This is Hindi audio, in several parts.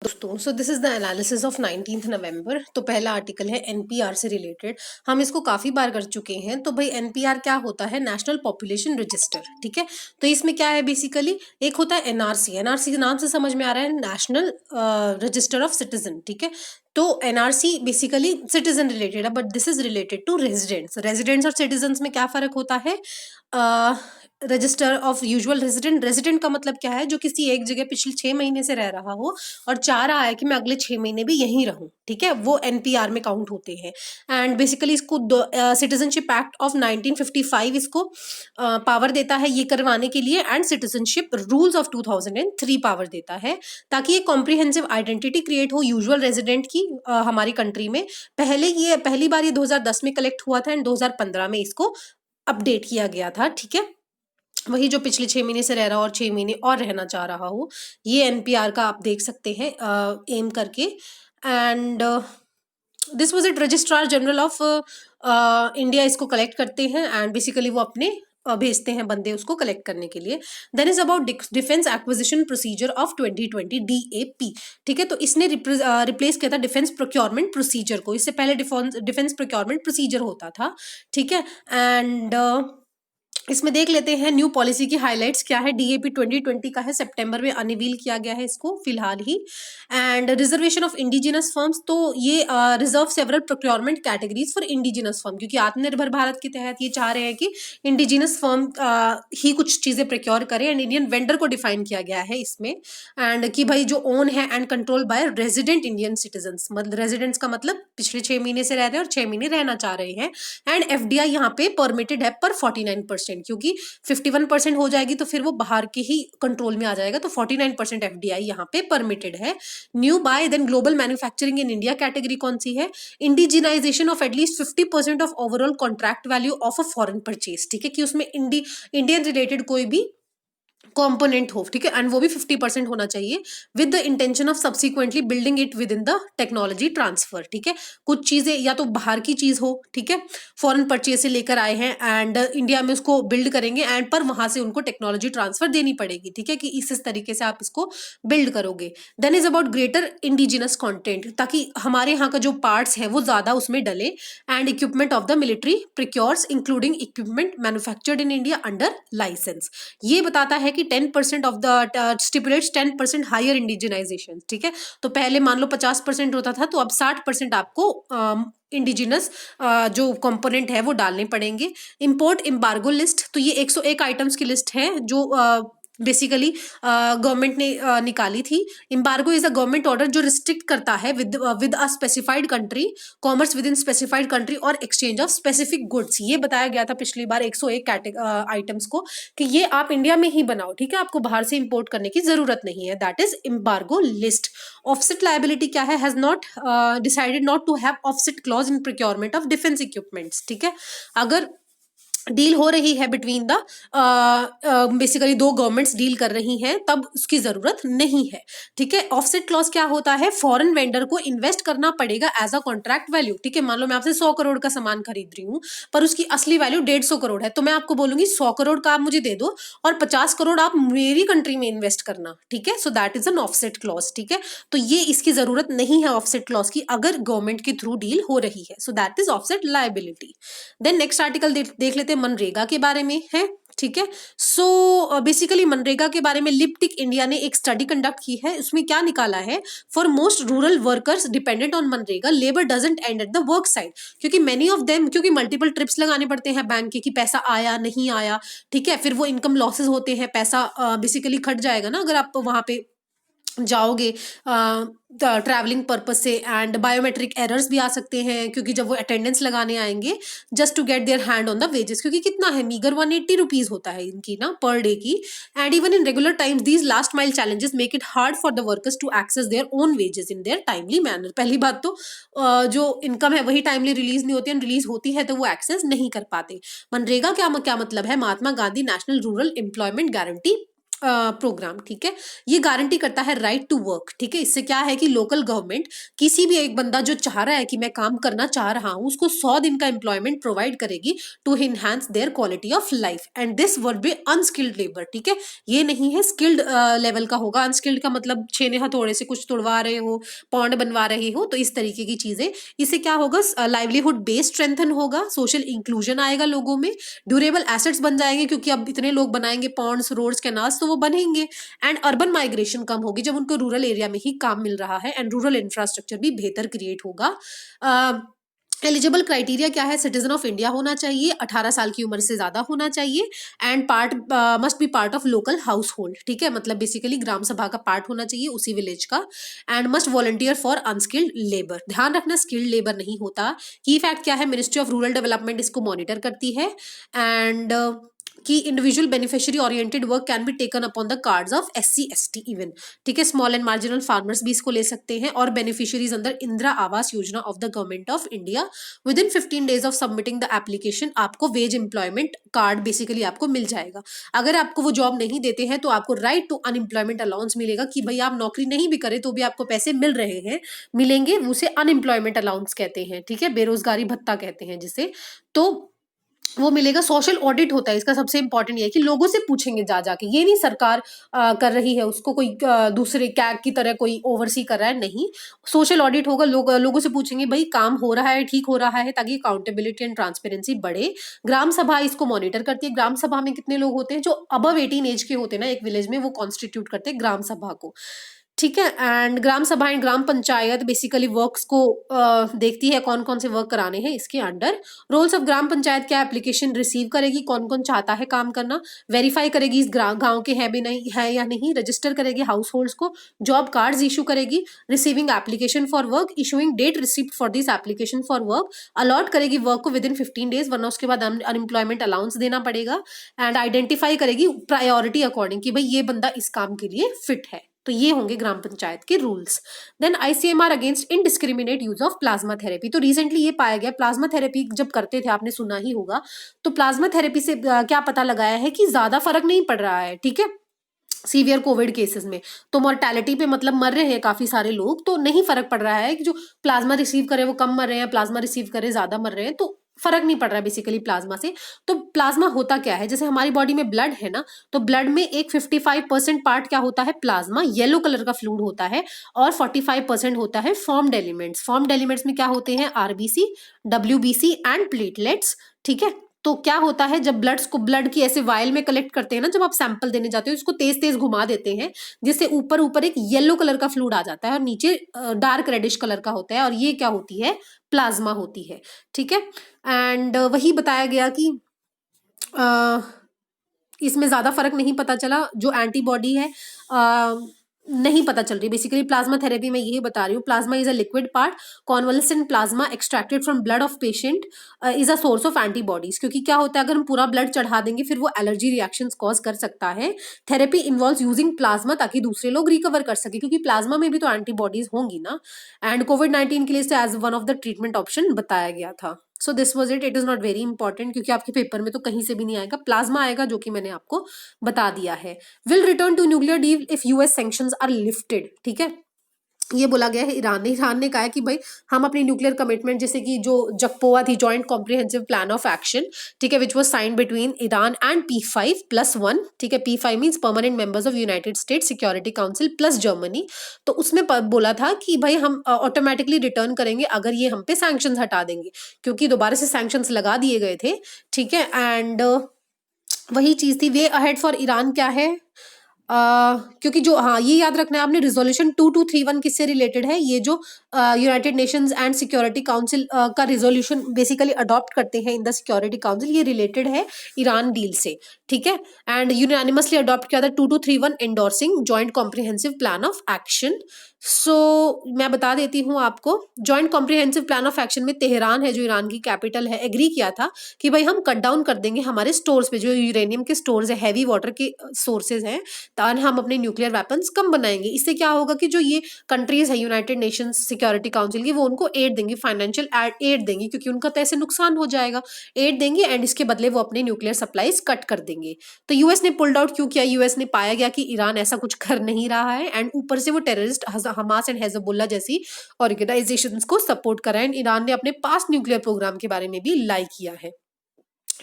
दोस्तों so this is the analysis of 19th नवंबर। तो पहला आर्टिकल है एनपीआर से रिलेटेड। हम इसको काफी बार कर चुके हैं। तो भाई एनपीआर क्या होता है? National population register. ठीक है, तो इसमें क्या है बेसिकली, एक होता है एनआरसी। एनआरसी के नाम से समझ में आ रहा है नेशनल रजिस्टर ऑफ सिटीजन। ठीक है, तो एनआरसी बेसिकली सिटीजन रिलेटेड है, but this is related to residents. Residents और सिटीजन्स में क्या फर्क होता है? Register of usual resident, resident का मतलब क्या है? जो किसी एक जगह पिछले 6 महीने से रह रहा हो और चाह रहा है कि मैं अगले 6 महीने भी यहीं रहूं। ठीक है, वो एनपीआर में काउंट होते हैं। एंड बेसिकली इसको सिटीजनशिप एक्ट ऑफ 1955 इसको पावर देता है ये करवाने के लिए, and citizenship rules of 2003 power देता है, ताकि ये कॉम्प्रिहेंसिव आइडेंटिटी क्रिएट हो यूजुअल रेजिडेंट की हमारी कंट्री में। पहली बार ये 2010 में कलेक्ट हुआ था एंड 2015 में इसको अपडेट किया गया था। ठीक है, वही जो पिछले 6 महीने से रह रहा हो और 6 महीने और रहना चाह रहा हो, ये एनपीआर का आप देख सकते हैं एम करके। And this was it. Registrar general of India इसको कलेक्ट करते हैं एंड बेसिकली वो अपने भेजते हैं बंदे उसको कलेक्ट करने के लिए। Then is about defence acquisition procedure of 2020 DAP. ठीक है, तो इसने रिप्लेस किया था डिफेंस प्रोक्योरमेंट प्रोसीजर को। इससे पहले डिफेंस प्रोक्योरमेंट प्रोसीजर होता था। ठीक है, एंड इसमें देख लेते हैं न्यू पॉलिसी की हाइलाइट्स क्या है। डीएपी 2020 का है, सितंबर में अनवील किया गया है इसको फिलहाल ही। And reservation of indigenous firms, तो ये reserve several procurement categories for indigenous firm, क्योंकि आत्मनिर्भर भारत के तहत ये चाह रहे हैं कि इंडिजिनस फर्म ही कुछ चीजें प्रोक्योर करें। एंड इंडियन वेंडर को डिफाइन किया गया है इसमें, एंड कि भाई जो ओन है and control by resident Indian citizens, मतलब रेजिडेंट्स का मतलब पिछले 6 महीने से रह रहे हैं और 6 महीने रहना चाह रहे हैं। एंड एफडीआई यहाँ पे परमिटेड है पर 49%, क्योंकि 51% हो जाएगी तो फिर वो बाहर के ही कंट्रोल में आ जाएगा, तो 49% एफडीआई यहाँ पे परमिटेड है। New buy then global manufacturing in India category कौन सी है? Indigenisation of at least 50% of overall contract value of a foreign purchase. ठीक है, कि उसमें इंडियन रिलेटेड कोई भी कॉम्पोनेंट हो। ठीक है, एंड वो भी 50% होना चाहिए, with the intention of subsequently building it with in the technology transfer. ठीक है, कुछ चीजें या तो बाहर की चीज हो, ठीक है, फॉरेन परचेज से लेकर आए हैं एंड इंडिया में उसको बिल्ड करेंगे, एंड पर वहां से उनको टेक्नोलॉजी ट्रांसफर देनी पड़ेगी। ठीक है, कि इस तरीके से आप इसको बिल्ड करोगे। Then is about greater indigenous content, ताकि हमारे यहाँ का जो पार्ट्स है वो ज्यादा उसमें डले। And equipment of the military procures including equipment manufactured in India under licence. ये बताता है कि 10% of the stipulates 10% higher indigenisation. ठीक है, तो पहले मान लो 50% होता था, तो अब 60% आपको इंडिजिनस जो कंपोनेंट है वो डालने पड़ेंगे। इंपोर्ट एम्बार्गो लिस्ट, तो ये 101 आइटम्स की लिस्ट है जो बेसिकली गवर्नमेंट ने निकाली थी। Embargo is a government order जो रिस्ट्रिक्ट करता है with a specified country commerce with in specified country और एक्सचेंज ऑफ स्पेसिफिक गुड्स। ये बताया गया था पिछली बार 101 आइटम्स को कि ये आप इंडिया में ही बनाओ। ठीक है, आपको बाहर से इंपोर्ट करने की जरूरत नहीं है। That is embargo list. Offset liability क्या है? Has not decided not to have offset clause in procurement of defence equipments. ठीक है, अगर डील हो रही है बिटवीन द बेसिकली दो गवर्नमेंट्स डील कर रही हैं, तब उसकी जरूरत नहीं है। ठीक है, ऑफसेट क्लॉज क्या होता है? फॉरेन वेंडर को इन्वेस्ट करना पड़ेगा एज अ कॉन्ट्रैक्ट वैल्यू। ठीक है, मान लो मैं आपसे 100 करोड़ का सामान खरीद रही हूँ, पर उसकी असली वैल्यू 150 करोड़ है, तो मैं आपको बोलूंगी 100 करोड़ का आप मुझे दे दो और 50 करोड़ आप मेरी कंट्री में इन्वेस्ट करना। ठीक है, so that is an offset clause. ठीक है, तो ये इसकी जरूरत नहीं है ऑफसेट क्लॉज की अगर गवर्नमेंट के थ्रू डील हो रही है। So that is offset liability. Then next article देख लेते हैं मनरेगा के बारे में है। ठीक है, सो बेसिकली मनरेगा के बारे में लिप्टिक इंडिया ने एक स्टडी कंडक्ट की है। उसमें क्या निकाला है? For most rural workers dependent on MNREGA labour doesn't and at the work site, क्योंकि मेनी ऑफ देम, क्योंकि मल्टीपल ट्रिप्स लगाने पड़ते हैं बैंक के कि पैसा आया नहीं आया। ठीक है, फिर वो इनकम लॉसेस होते हैं, पैसा बेसिकली खट जाएगा ना अगर आप वहां पे जाओगे ट्रैवलिंग पर्पज से। एंड बायोमेट्रिक एरर्स भी आ सकते हैं, क्योंकि जब वो अटेंडेंस लगाने आएंगे just to get their hand on the wages, क्योंकि कितना है मीगर 180 रुपीज होता है इनकी ना पर डे की। And even in regular times these last mile challenges make it hard for the workers to access their own wages in their timely manner. पहली बात तो जो इनकम है वही टाइमली रिलीज नहीं होती है, रिलीज होती है तो वो एक्सेस नहीं कर पाते। मनरेगा क्या मतलब है? Mahatma Gandhi national rural employment guarantee programme, ठीक है। ये गारंटी करता है राइट टू वर्क, ठीक है। इससे क्या है कि लोकल गवर्नमेंट किसी भी एक बंदा जो चाह रहा है कि मैं काम करना चाह रहा हूं, उसको 100 दिन का एम्प्लॉयमेंट प्रोवाइड करेगी to enhance their quality of life, and this would be unskilled labour, ठीक है। ये नहीं है स्किल्ड लेवल का होगा। अनस्किल्ड का मतलब छेने हथौड़े से कुछ तोड़वा रहे हो, पौंड बनवा रहे हो, तो इस तरीके की चीजें। इससे क्या होगा, लाइवलीहुड बेस स्ट्रेंथन होगा, सोशल इंक्लूजन आएगा लोगों में, ड्यूरेबल एसेट्स बन जाएंगे, क्योंकि अब इतने लोग बनाएंगे पॉन्ड्स, रोड्स, कैनाल्स, तो वो बनेंगे। एंड अर्बन माइग्रेशन कम होगी जब उनको रूरल एरिया में ही काम मिल रहा है, एंड रूरल इंफ्रास्ट्रक्चर भी बेहतर क्रिएट होगा। एलिजिबल क्राइटेरिया क्या है, सिटीजन ऑफ इंडिया होना चाहिए, 18 साल की उम्र से ज्यादा होना चाहिए, and part must be part of local house hold, ठीक है। मतलब बेसिकली ग्राम सभा का पार्ट होना चाहिए उसी विलेज का, and must volunteer for unskilled labour. ध्यान रखना स्किल्ड लेबर नहीं होता। की फैक्ट क्या है, मिनिस्ट्री ऑफ रूरल डेवलपमेंट इसको मॉनिटर करती है, एंड कि individual beneficiary oriented work can be taken upon the cards of SC ST even, ठीक है। स्मॉल एंड मार्जिनल फार्मर्स भी इसको ले सकते हैं, और बेनिफिशियरीज अंदर Indira Awas Yojana of the government of India, with in 15 days of submitting the application आपको वेज एम्प्लॉयमेंट कार्ड बेसिकली आपको मिल जाएगा। अगर आपको वो जॉब नहीं देते हैं तो आपको राइट टू अनएम्प्लॉयमेंट अलाउंस मिलेगा, कि भाई आप नौकरी नहीं भी करें तो भी आपको पैसे मिल रहे हैं, मिलेंगे, उसे अनएम्प्लॉयमेंट अलाउंस कहते हैं, ठीक है, बेरोजगारी भत्ता कहते हैं जिसे। तो वो मिलेगा। सोशल ऑडिट होता है इसका, सबसे इंपॉर्टेंट ये है कि लोगों से पूछेंगे जा जाके, ये नहीं सरकार कर रही है उसको कोई दूसरे कैग की तरह कोई ओवरसी कर रहा है, नहीं। सोशल ऑडिट होगा, लोगों से पूछेंगे भाई काम हो रहा है, ठीक हो रहा है, ताकि अकाउंटेबिलिटी एंड ट्रांसपेरेंसी बढ़े। ग्राम सभा इसको मॉनिटर करती है। ग्राम सभा में कितने लोग होते हैं, जो अबव 18 एज के होते हैं ना एक विलेज में, वो कॉन्स्टिट्यूट करते हैं ग्राम सभा को, ठीक है। एंड ग्राम सभा and gram panchayat basically works को देखती है, कौन कौन से वर्क कराने हैं इसके under. Roles of gram panchayat क्या, एप्लीकेशन रिसीव करेगी, कौन कौन चाहता है काम करना, वेरीफाई करेगी इस गांव के है भी नहीं है या नहीं, रजिस्टर करेगी हाउस होल्ड्स को, जॉब कार्ड्स इशू करेगी, receiving application for work, issuing date receipt for this application for work, allot करेगी वर्क को विद इन 15 डेज, वरना उसके बाद अनएम्प्लॉयमेंट अलाउंस देना पड़ेगा, एंड आइडेंटिफाई करेगी प्रायोरिटी अकॉर्डिंग कि भाई ये बंदा इस काम के लिए फिट है। तो ये होंगे ग्राम पंचायत के rules. Then ICMR against indiscriminate use of plasma therapy. तो रिसेंटली ये पाया गया, प्लाज्मा थेरेपी जब करते थे, आपने सुना ही होगा, तो प्लाज्मा थेरेपी से क्या पता लगाया है कि ज्यादा फर्क नहीं पड़ रहा है, ठीक है। सीवियर कोविड केसेस में तो मोर्टेलिटी पे मतलब मर रहे हैं काफी सारे लोग, तो नहीं फर्क पड़ रहा है कि जो प्लाज्मा रिसीव करे वो कम मर रहे हैं, प्लाज्मा रिसीव करे ज्यादा मर रहे हैं, तो फर्क नहीं पड़ रहा है बेसिकली प्लाज्मा से। तो प्लाज्मा होता क्या है, जैसे हमारी बॉडी में ब्लड है ना, तो ब्लड में एक 55% पार्ट क्या होता है, प्लाज्मा, येलो कलर का फ्लूइड होता है, और 45% होता है फॉर्म्ड एलिमेंट्स। फॉर्म्ड एलिमेंट्स में क्या होते हैं, RBC, WBC एंड प्लेटलेट्स, ठीक है। तो क्या होता है, जब ब्लड की ऐसे वायल में कलेक्ट करते हैं ना, जब आप सैंपल देने जाते हो, इसको तेज तेज घुमा देते हैं, जिससे ऊपर ऊपर एक येलो कलर का फ्लूइड आ जाता है, और नीचे डार्क रेडिश कलर का होता है, और ये क्या होती है, प्लाज्मा होती है, ठीक है। एंड वही बताया गया कि इसमें ज्यादा फर्क नहीं पता चला, जो एंटीबॉडी है नहीं पता चल रही। बेसिकली प्लाज्मा थेरेपी में यही बता रही हूँ, plasma is a liquid part, convalescent plasma extracted from blood of patient is a source of antibodies. क्योंकि क्या होता है, अगर हम पूरा ब्लड चढ़ा देंगे फिर वो एलर्जी रिएक्शंस कॉज कर सकता है। थेरेपी इन्वॉल्व्स यूजिंग प्लाज्मा ताकि दूसरे लोग रिकवर कर सके, क्योंकि प्लाज्मा में भी तो एंटीबॉडीज होंगी ना। एंड COVID-19 के लिए as one of the treatment option बताया गया था। So this was it is not very important, क्योंकि आपके पेपर में तो कहीं से भी नहीं आएगा, प्लाज्मा आएगा, जो कि मैंने आपको बता दिया है। Will return to nuclear deal if US sanctions are lifted, ठीक है। ये बोला गया है ईरान ने कहा है कि भाई हम अपनी न्यूक्लियर कमिटमेंट, जैसे कि जो जकपोआ थी, joint comprehensive plan of action, ठीक है, which was signed between Iran and P5+1, ठीक है। P5 means permanent members of United states security council plus Germany. तो उसमें बोला था कि भाई हम ऑटोमेटिकली रिटर्न करेंगे अगर ये हम पे सैंक्शंस हटा देंगे, क्योंकि दोबारा से सैंक्शंस लगा दिए गए थे, ठीक है। एंड वही चीज थी। वे अहेड फॉर ईरान क्या है, क्योंकि जो, हाँ ये याद रखना है आपने, रिजोल्यूशन 2231 किससे रिलेटेड है, ये जो United Nations and Security Council का रिजोल्यूशन बेसिकली अडॉप्ट करते हैं इन द सिक्योरिटी काउंसिल, ये रिलेटेड है ईरान डील से, ठीक है। एंड यूनानिमसली अडॉप्ट किया था 2231 endorsing joint comprehensive plan of action, so मैं बता देती हूँ आपको, joint comprehensive plan of action में तेहरान है जो ईरान की कैपिटल है, एग्री किया था कि भाई हम कट डाउन कर देंगे हमारे स्टोर्स पे, जो यूरेनियम के स्टोर्स है, हैवी वाटर के सोर्सेज हैं, ताकि हम अपने न्यूक्लियर वेपन्स कम बनाएंगे। इससे क्या होगा कि जो ये कंट्रीज है यूनाइटेड नेशंस सिक्योरिटी काउंसिल की, वो उनको एड देंगे, फाइनेंशियल एड देंगे, क्योंकि उनका तो ऐसे नुकसान हो जाएगा, एड देंगे एंड इसके बदले वो अपने न्यूक्लियर सप्लाईज कट कर देंगे। तो यूएस ने पुल्ड आउट क्यों किया? यूएस ने पाया गया कि ईरान ऐसा कुछ कर नहीं रहा है, एंड ऊपर से वो टेररिस्ट हमास एंड हेजबुल्ला जैसी ऑर्गेनाइजेशंस को सपोर्ट कर रहा है, एंड ईरान ने अपने पास्ट न्यूक्लियर प्रोग्राम के बारे में भी लाई किया है।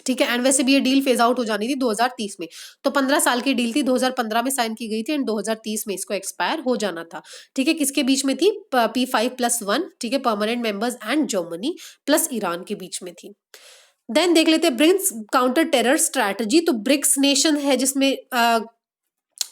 ठीक है, एंड वैसे भी ये डील फेज आउट हो जानी थी 2030 में, तो 15 साल की डील थी, 2015 में साइन की गई थी एंड 2030 में इसको एक्सपायर हो जाना था। ठीक है, किसके बीच में थी? P5+1, ठीक है, permanent members and Germany plus Iran के बीच में थी। देन देख लेते हैं ब्रिक्स काउंटर टेरर स्ट्रैटेजी। तो ब्रिक्स नेशन है जिसमें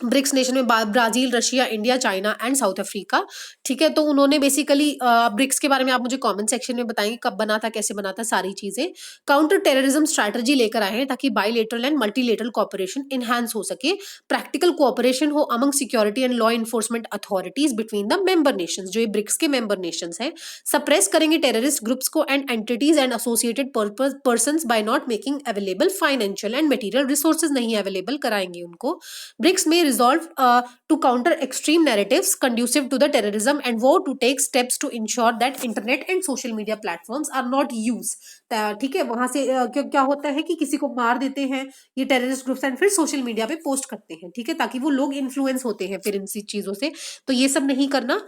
ब्रिक्स नेशन में Brazil, Russia, India, China and south Africa. ठीक है, तो उन्होंने बेसिकली ब्रिक्स के बारे में आप मुझे कमेंट सेक्शन में बताएंगे कब बना था, कैसे बना था, सारी चीजें। काउंटर टेररिज्म स्ट्रैटेजी लेकर आए हैं ताकि bilateral and multilateral cooperation enhance हो सके, प्रैक्टिकल कोऑपरेशन हो among security and law enforcement authorities between the member nations, जो ये ब्रिक्स के मेंबर नेशंस हैं। सप्रेस करेंगे टेररिस्ट ग्रुप्स को and entities and associated persons by not making available financial and material resources, नहीं अवेलेबल कराएंगे उनको। ब्रिक्स में resolved to counter extreme narratives conducive to the terrorism and vow to take steps to ensure that internet and social media platforms are not used। ठीक है, वहां से क्या होता है कि किसी को मार देते हैं ये टेररिस्ट ग्रुप्स एंड फिर सोशल मीडिया पे पोस्ट करते हैं, ठीक है, ताकि वो लोग इन्फ्लुएंस होते हैं फिर इन चीजों से, तो ये सब नहीं करना।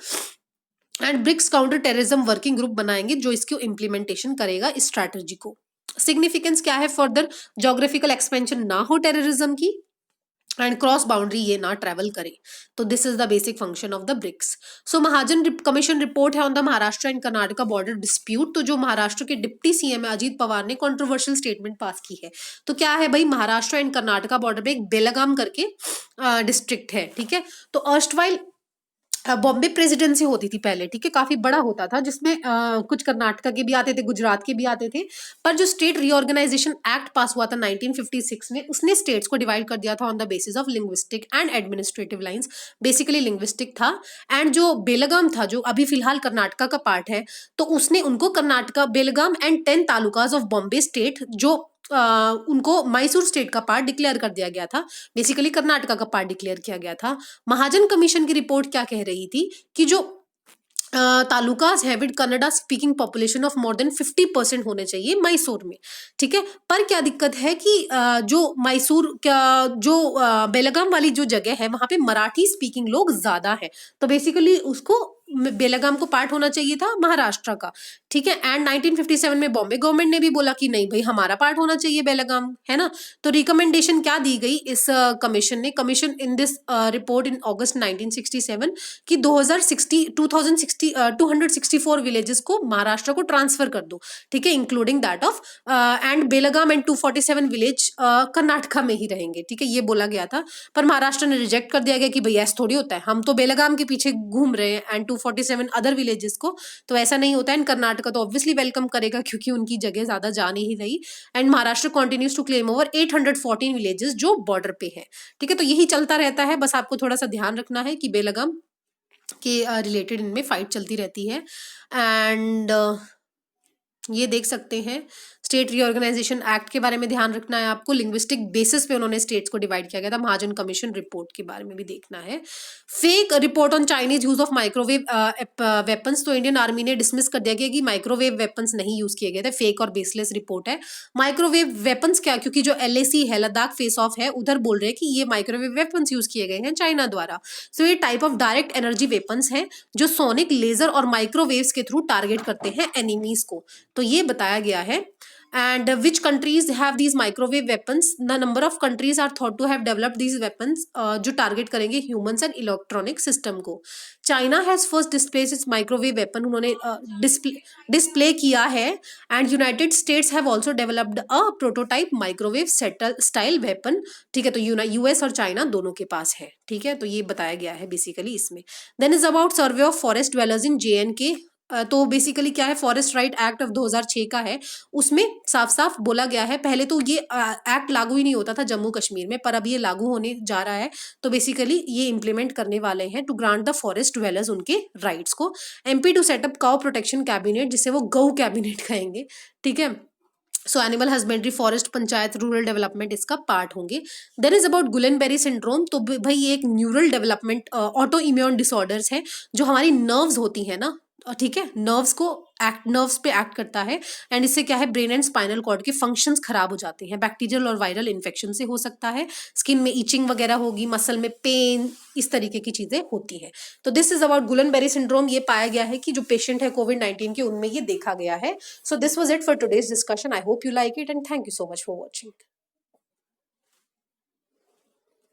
And BRICS counter terrorism working group बनाएंगे जो इसको इम्प्लीमेंटेशन करेगा इस स्ट्रैटेजी को। सिग्निफिकेंस क्या है? फर्दर जोग्राफिकल एक्सपेंशन ना हो टेररिज्म की, एंड क्रॉस बाउंड्री ये ना ट्रेवल करे। तो this is the basic function of the BRICS. So Mahajan commission report है on the Maharashtra and Karnataka border dispute. तो जो महाराष्ट्र के डिप्टी सीएम अजीत पवार ने कंट्रोवर्शियल स्टेटमेंट पास की है। तो क्या है भाई, महाराष्ट्र एंड कर्नाटका बॉर्डर पे एक बेलगाम करके डिस्ट्रिक्ट है, ठीक है, तो अर्स्टवाइल बॉम्बे प्रेसिडेंसी होती थी पहले, ठीक है, काफी बड़ा होता था, जिसमें कुछ कर्नाटका के भी आते थे, गुजरात के भी आते थे, पर जो स्टेट रीऑर्गेनाइजेशन एक्ट पास हुआ था 1956 में, उसने स्टेट्स को डिवाइड कर दिया था on the basis of linguistic and administrative lines, basically linguistic था। एंड जो बेलगाम था, जो अभी फिलहाल कर्नाटका का पार्ट है, तो उसने उनको Karnataka, Belgaum and 10 talukas of Bombay state, जो उनको मैसूर स्टेट का पार्ट डिक्लेयर कर दिया गया था, बेसिकली कर्नाटका का पार्ट डिक्लेयर किया गया था। महाजन कमीशन की रिपोर्ट क्या कह रही थी कि जो तालुकाज है with Kannada speaking population of more than 50% होने चाहिए मैसूर में, ठीक है, पर क्या दिक्कत है कि जो मैसूर का जो बेलगाम वाली जो जगह है वहां पे मराठी स्पीकिंग लोग ज्यादा है, तो बेसिकली उसको बेलगाम को पार्ट होना चाहिए था महाराष्ट्र का, ठीक है। एंड 1957 में बॉम्बे गवर्नमेंट ने भी बोला कि नहीं भाई हमारा पार्ट होना चाहिए बेलगाम, है ना। तो रिकमेंडेशन क्या दी गई इस कमीशन ने? Commission in this report in August 1967 कि 264 विलेजेस को महाराष्ट्र को ट्रांसफर कर दो, ठीक है, including that of and Belgaum and 247 village Karnataka में ही रहेंगे, ठीक है, ये बोला गया था। पर महाराष्ट्र ने रिजेक्ट कर दिया गया कि भाई ऐसा थोड़ी होता है, हम तो बेलगाम के पीछे घूम रहे हैं एंड 247 अदर विलेजेस को, तो ऐसा नहीं होता है। एंड कर्नाटका तो ऑब्वियसली वेलकम करेगा क्योंकि उनकी जगह ज्यादा जा नहीं रही। And Maharashtra continues to claim over 814 villages जो बॉर्डर पे है, ठीक है, तो यही चलता रहता है, बस आपको थोड़ा सा ध्यान रखना है कि बेलगाम के रिलेटेड इनमें फाइट चलती रहती है। एंड ये देख सकते हैं स्टेट रीऑर्गेनाइजेशन एक्ट के बारे में ध्यान रखना है आपको, लिंग्विस्टिक बेसिस पे उन्होंने स्टेट्स को डिवाइड किया गया था। महाजन कमीशन रिपोर्ट के बारे में भी देखना है। Fake report on Chinese use of microwave weapons, तो इंडियन आर्मी ने डिसमिस कर दिया गया कि माइक्रोवेव वेपन्स नहीं यूज किए गए थे, फेक और बेसलेस रिपोर्ट है। माइक्रोवेव वेपन्स क्या, क्योंकि जो LAC है लद्दाख फेस ऑफ है उधर बोल रहे हैं कि ये माइक्रोवेव वेपन्स यूज किए गए हैं चाइना द्वारा। सो ये type of direct energy weapons हैं जो सोनिक, लेजर और माइक्रोवेव्स के थ्रू टारगेट करते हैं एनिमीज को, तो ये बताया गया है। And which countries have these microwave weapons? The number of countries are thought to have developed these weapons जो टारगेट करेंगे ह्यूमंस एंड इलेक्ट्रॉनिक सिस्टम को। China has first displace it's microwave weapon, उन्होंने डिस्प्ले किया है। And United states have also developed a prototype microwave style weapon, ठीक है, तो US और चाइना दोनों के पास है, ठीक है, तो ये बताया गया है बेसिकली इसमें। Then is about survey of forest dwellers in JNK तो बेसिकली क्या है, फॉरेस्ट राइट एक्ट ऑफ 2006 का है, उसमें साफ साफ बोला गया है, पहले तो ये एक्ट लागू ही नहीं होता था जम्मू कश्मीर में, पर अब ये लागू होने जा रहा है। तो बेसिकली ये इम्प्लीमेंट करने वाले हैं to grant the forest dwellers उनके राइट्स को। MP to set up cow protection cabinet, जिसे वो गौ कैबिनेट कहेंगे, ठीक है। So animal husbandry, forest, panchayat, rural development इसका पार्ट होंगे। Then is about Guillain Barre syndrome, तो भाई ये एक neural development auto immune disorders है, जो हमारी नर्व्स होती है ना, ठीक है, नर्व्स को नर्व्स पे एक्ट करता है, एंड इससे क्या है, ब्रेन एंड स्पाइनल कॉर्ड के फंक्शंस खराब हो जाते हैं, बैक्टीरियल और वायरल इन्फेक्शन से हो सकता है, स्किन में इचिंग वगैरह होगी, मसल में पेन, इस तरीके की चीजें होती हैं। तो this is about Guillain Barre syndrome. ये पाया गया है कि जो पेशेंट है कोविड-19 के, उनमें ये देखा गया है। So this was it for today's discussion. I hope you like it and thank you so much for watching.